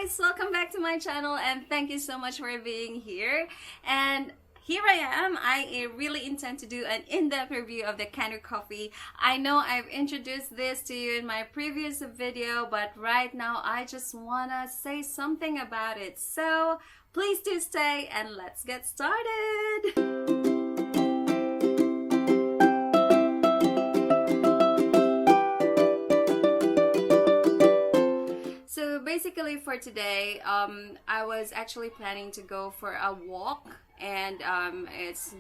guys, welcome back to my channel and thank you so much for being here. And here I am. I really intend to do an in-depth review of the Kanu Coffee. I know I've introduced this to you in my previous video, but right now I just wanna say something about it. So please do stay and let's get started. Basically for today, I was actually planning to go for a walk, and it's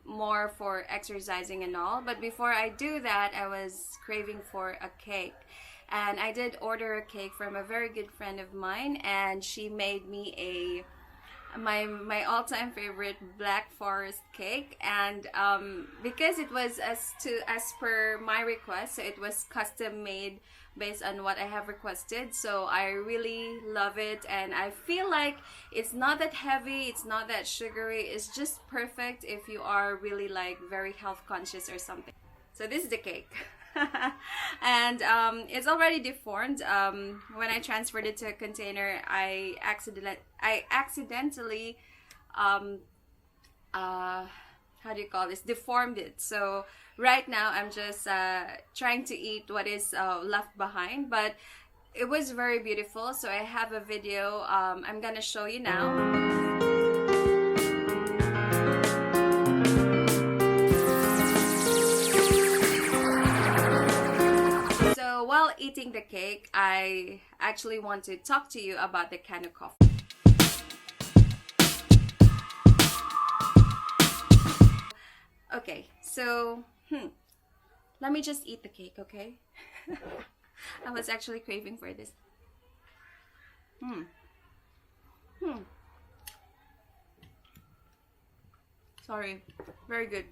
more for exercising and all. But before I do that, I was craving for a cake, and I did order a cake from a very good friend of mine, and she made me my all-time favorite Black Forest cake. And because it was as per my request, so it was custom made based on what I have requested, so I really love it. And I feel like it's not that heavy, it's not that sugary, it's just perfect if you are really like very health conscious or something. So this is the cake. And it's already deformed. When I transferred it to a container, I accidentally how do you call this, deformed it. So right now I'm just trying to eat what is left behind, but it was very beautiful. So I have a video I'm gonna show you now. So while eating the cake, I actually want to talk to you about the Kanu Coffee. Okay, so let me just eat the cake, okay? I was actually craving for this. Sorry, very good.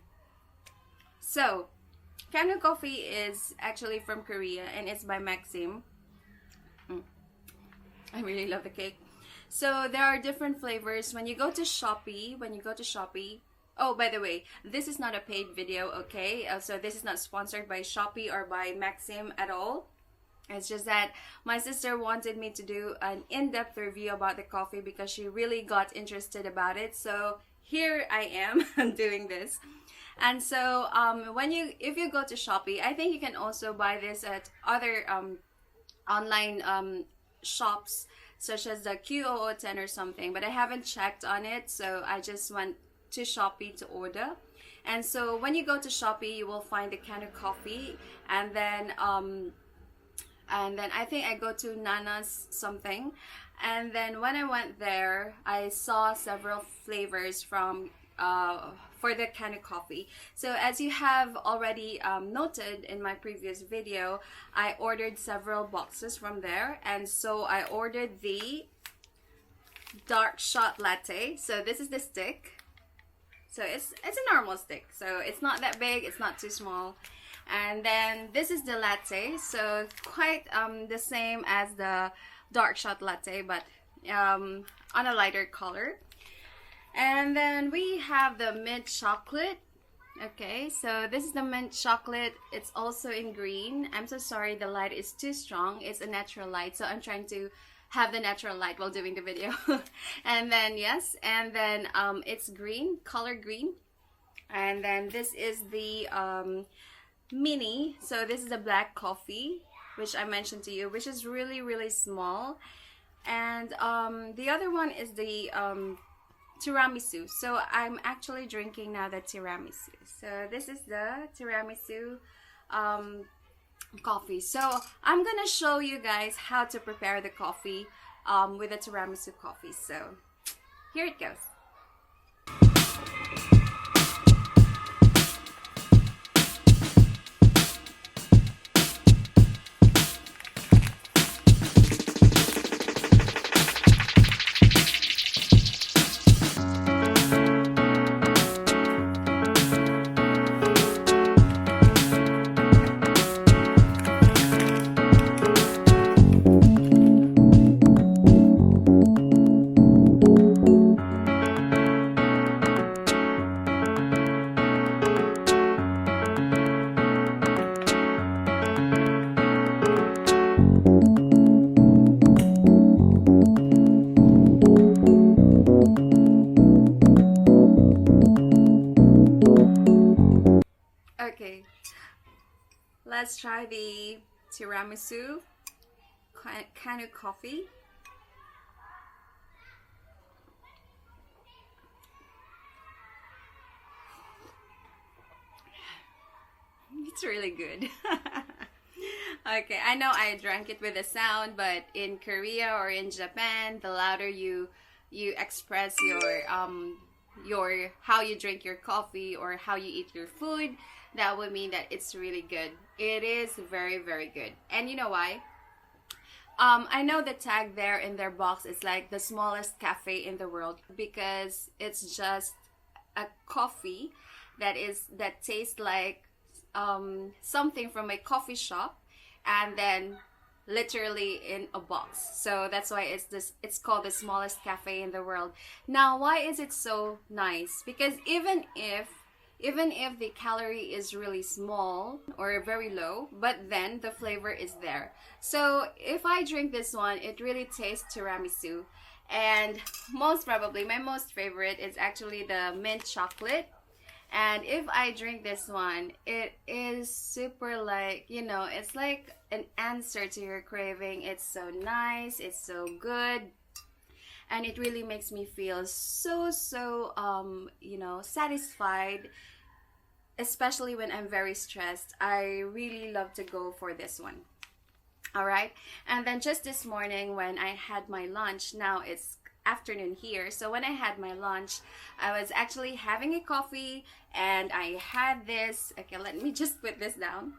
So Kanu Coffee is actually from Korea and it's by Maxim. I really love the cake. So there are different flavors. When you go to Shopee, oh, by the way, this is not a paid video, okay? So this is not sponsored by Shopee or by Maxim at all. It's just that my sister wanted me to do an in-depth review about the coffee because she really got interested about it. So here I am doing this. And so if you go to Shopee, I think you can also buy this at other online shops such as the xxoo or something, but I haven't checked on it, so I just went to Shopee to order. And so when you go to Shopee, you will find the Kanu Coffee, and then I think I go to Nana's something, and then when I went there, I saw several flavors from for the Kanu Coffee. So as you have already noted in my previous video, I ordered several boxes from there, and so I ordered the dark shot latte. So this is the stick. So it's a normal stick, so it's not that big, it's not too small. And then this is the latte, so quite the same as the dark shot latte, but on a lighter color. And then we have the mint chocolate. Okay, so this is the mint chocolate. It's also in green. I'm so sorry, the light is too strong. It's a natural light, so I'm trying to have the natural light while doing the video. And then yes, and then it's green, color green. And then this is the mini. So this is the black coffee, which I mentioned to you, which is really small. And the other one is the tiramisu. So I'm actually drinking now the tiramisu. So this is the tiramisu coffee. So I'm gonna show you guys how to prepare the coffee with the tiramisu coffee. So here it goes. let's try the tiramisu Kanu Coffee. It's really good. Okay, I know I drank it with a sound, but in Korea or in Japan, the louder you express your how you drink your coffee or how you eat your food, that would mean that it's really good. It is very, very good. And you know why? I know the tag there in their box is like the smallest cafe in the world, because it's just a coffee that tastes like something from a coffee shop, and then literally in a box. So that's why it's called the smallest cafe in the world. Now, why is it so nice? Because even if the calorie is really small or very low, but then the flavor is there. So if I drink this one, it really tastes tiramisu. And most probably my most favorite is actually the mint chocolate. And if I drink this one, it is super, like, you know, it's like an answer to your craving. It's so nice, it's so good, and it really makes me feel so you know, satisfied, especially when I'm very stressed. I really love to go for this one. All right, and then just this morning when I had my lunch, now it's afternoon here, so when I had my lunch, I was actually having a coffee, and I had this. Okay, let me just put this down.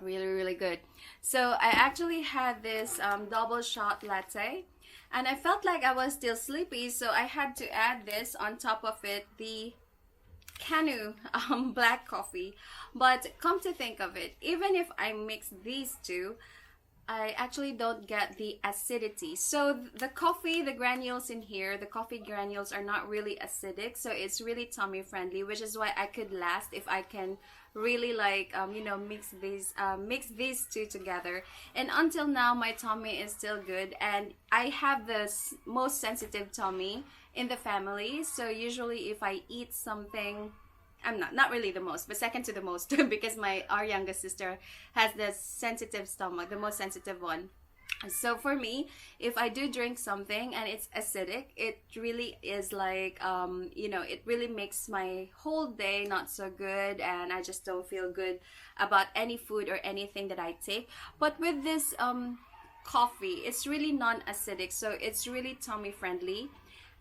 Really, really good. So I actually had this double shot latte, and I felt like I was still sleepy, so I had to add this on top of it, the Kanu black coffee. But come to think of it, even if I mix these two, I actually don't get the acidity. So the coffee, the granules in here, the coffee granules are not really acidic, so it's really tummy friendly, which is why I could last if I can really, like, you know, mix these two together. And until now, my tummy is still good, and I have the most sensitive tummy in the family. So usually if I eat something, I'm not really the most, but second to the most, because our youngest sister has the sensitive stomach, the most sensitive one. So for me, if I do drink something and it's acidic, it really is like, you know, it really makes my whole day not so good, and I just don't feel good about any food or anything that I take. But with this coffee, it's really non-acidic, so it's really tummy friendly.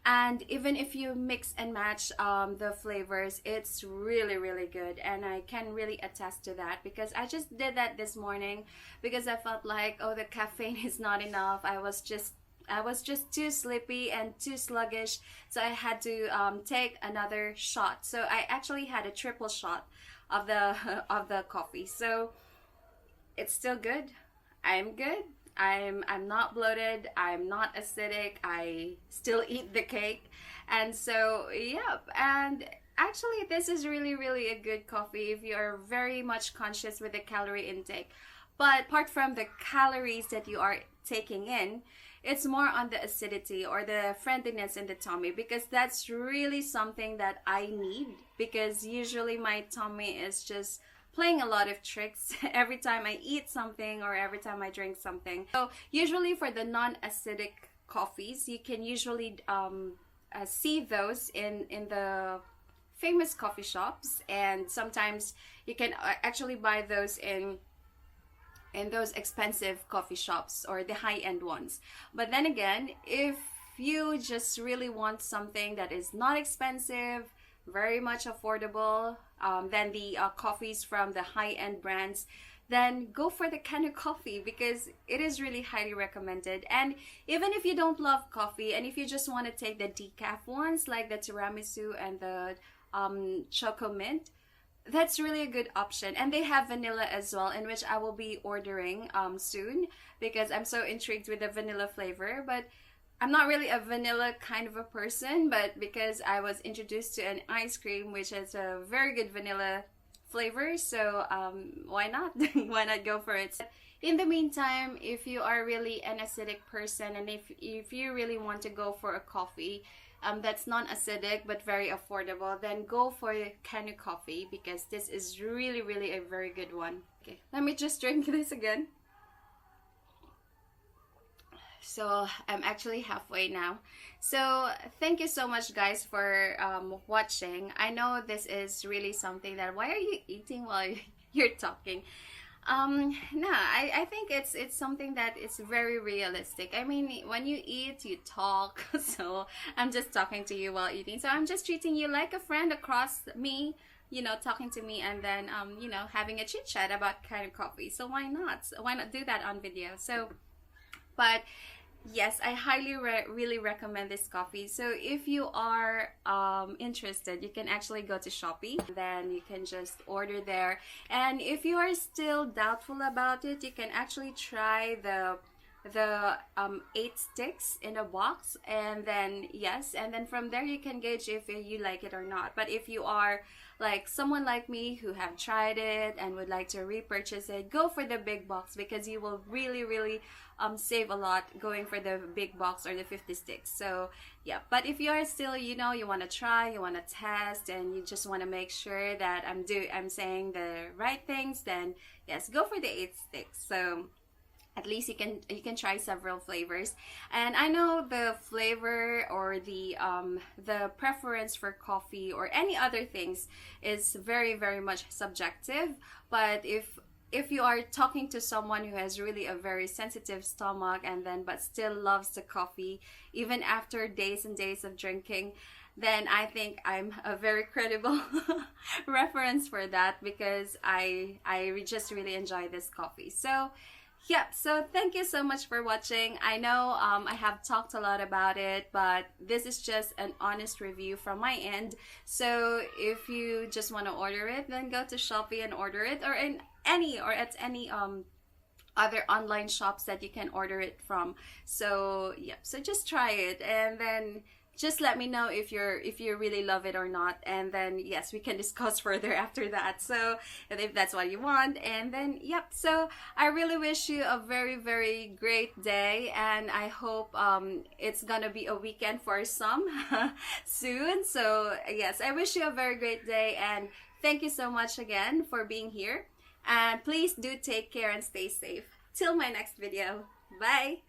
And even if you mix and match the flavors, it's really, really good. And I can really attest to that, because I just did that this morning, because I felt like, oh, the caffeine is not enough. I was just too sleepy and too sluggish, so I had to take another shot. So I actually had a triple shot of the coffee. So it's still good. I'm good. I'm not bloated, I'm not acidic, I still eat the cake. And so, yeah, and actually this is really, really a good coffee if you are very much conscious with the calorie intake. But apart from the calories that you are taking in, it's more on the acidity or the friendliness in the tummy, because that's really something that I need, because usually my tummy is just playing a lot of tricks every time I eat something or every time I drink something. So usually for the non-acidic coffees, you can usually see those in the famous coffee shops, and sometimes you can actually buy those in those expensive coffee shops or the high-end ones. But then again, if you just really want something that is not expensive, very much affordable, than the coffees from the high-end brands, then go for the Kanu Coffee, because it is really highly recommended. And even if you don't love coffee, and if you just want to take the decaf ones like the tiramisu and the choco mint, that's really a good option. And they have vanilla as well, in which I will be ordering soon, because I'm so intrigued with the vanilla flavor. But I'm not really a vanilla kind of a person, but because I was introduced to an ice cream which has a very good vanilla flavor, so why not? Why not go for it? In the meantime, if you are really an acidic person, and if you really want to go for a coffee, that's non-acidic but very affordable, then go for Kanu Coffee, because this is really, really a very good one. Okay, let me just drink this again. So I'm actually halfway now. So thank you so much, guys, for watching. I know this is really something that, why are you eating while you're talking? No, I think it's something that is very realistic. I mean, when you eat, you talk. So I'm just talking to you while eating. So I'm just treating you like a friend across me, you know, talking to me, and then you know, having a chit chat about Kanu Coffee. So why not? Why not do that on video? So, but yes, I highly really recommend this coffee. So if you are interested, you can actually go to Shopee, then you can just order there. And if you are still doubtful about it, you can actually try the 8 sticks in a box, and then yes, and then from there you can gauge if you like it or not. But if you are like someone like me who have tried it and would like to repurchase it, go for the big box, because you will really save a lot going for the big box or the 50 sticks. So yeah, but if you are still, you know, you want to try, you want to test, and you just want to make sure that I'm saying the right things, then yes, go for the 8 sticks. So at least you can try several flavors. And I know the flavor or the preference for coffee or any other things is very much subjective. But if you are talking to someone who has really a very sensitive stomach, and then but still loves the coffee even after days and days of drinking, then I think I'm a very credible reference for that, because I just really enjoy this coffee. So yep, so thank you so much for watching. I know I have talked a lot about it, but this is just an honest review from my end. So if you just want to order it, then go to Shopee and order it, or at any other online shops that you can order it from. So yep, so just try it, and then just let me know if you really love it or not, and then yes, we can discuss further after that. So if that's what you want, and then yep, so I really wish you a very great day, and I hope it's gonna be a weekend for some soon. So yes, I wish you a very great day, and thank you so much again for being here, and please do take care and stay safe till my next video. Bye.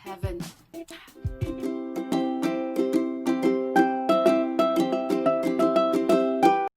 Heaven.